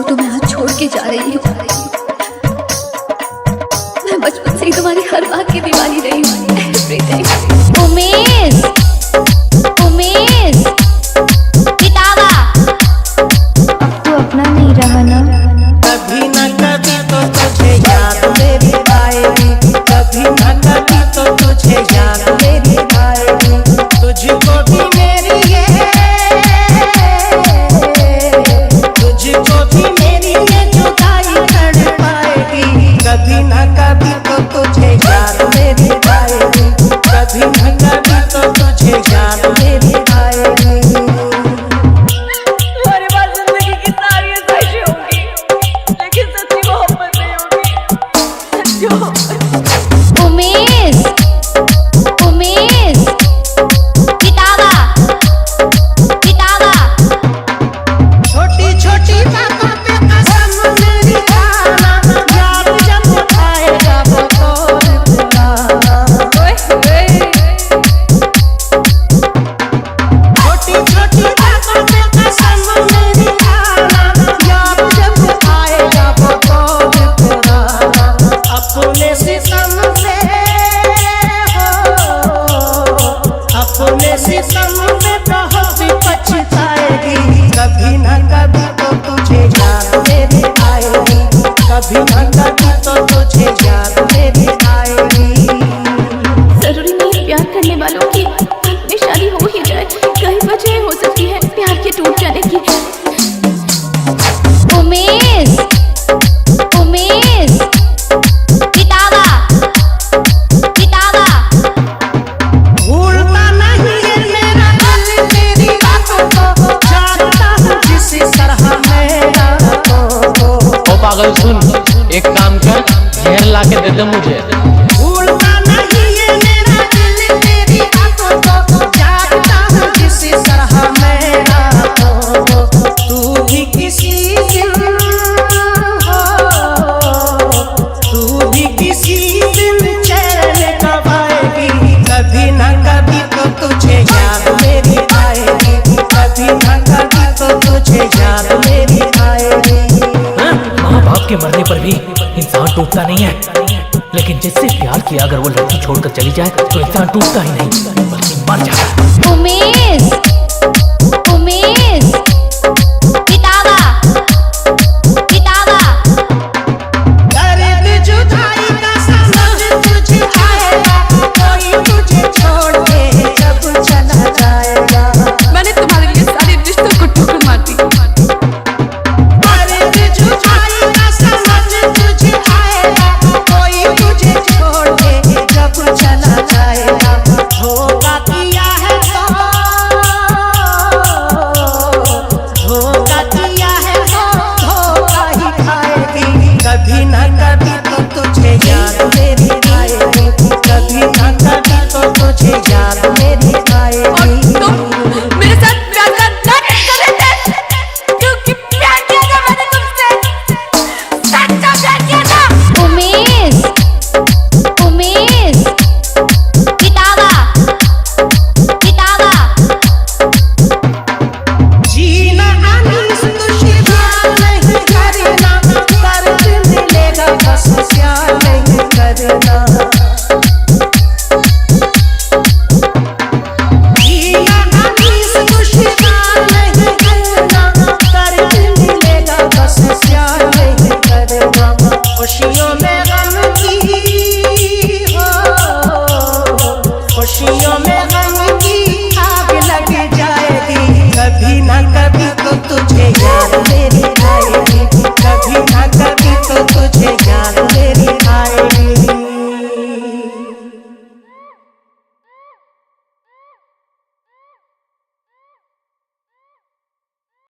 को तो मैं आज छोड़ के जा रही हूँ। मैं बचपन से ही तुम्हारी हर बात की दीवानी रही हूँ। उमेश, उमेश, किताबा, अब तो अपना नहीं रहा ना। कभी न कभी तो तुझे याद मेरी आएगी, कभी न कभी तो तुझे याद मेरी आएगी। तुझको भी मेरी तुझको भी मेरी ये जुदाई कर पाएगी। कभी न कभी तो तुझे याद मेरी आएगी, कभी न कभी तो तुझे याद मेरी आएगी। हमारे पास जिंदगी की सारी ख्वाहिशें होंगी, लेकिन सच्ची मोहब्बत नहीं होगी। सच्ची मोहब्बत। उमेश, उमेश, किताबा, किताबा, छोटी छोटी बातों पे कसम मेरी खाना, याद जब आएगा वो कौन भुलाना। छोटी छोटी बातों पे कसम मेरी खाना, याद जब आएगा वो कौन भुलाना। अपने सितम से अपने सितम पे बहुत पछताएगी। कभी न कभी तो तुझे याद मेरी आएगी, कभी न कभी तो तुझे याद मेरी आएगी। जरूरी नहीं प्यार करने वालों की में शादी हो ही जाए, कई वजह हो सकती है प्यार के टूट जाने की। उमेश, उमेश, किताबा, किताबा, भूलता नहीं है मेरा दिल तेरी बातों को, जानता हूँ जिस तरह मेरा को। ओ पागल सुन, एक काम कर, जहर ला के दे दे मुझे। भूलता नहीं है मेरा दिल तेरी बातों को, जानता हूँ जिस तरह मेरा को। तू भी किसी दिन हो, तू भी किसी दिन चैन कब आएगी। कभी न कभी तो तुझे याद मेरी आएगी, कभी न कभी तो तुझे याद मेरी आएगी। माँ बाप के मरने पर भी इंसान टूटता नहीं है, लेकिन जिससे प्यार किया अगर वो लड़की छोड़कर चली जाए तो इंसान टूटता ही नहीं बल्कि मर जाता है। उमेश,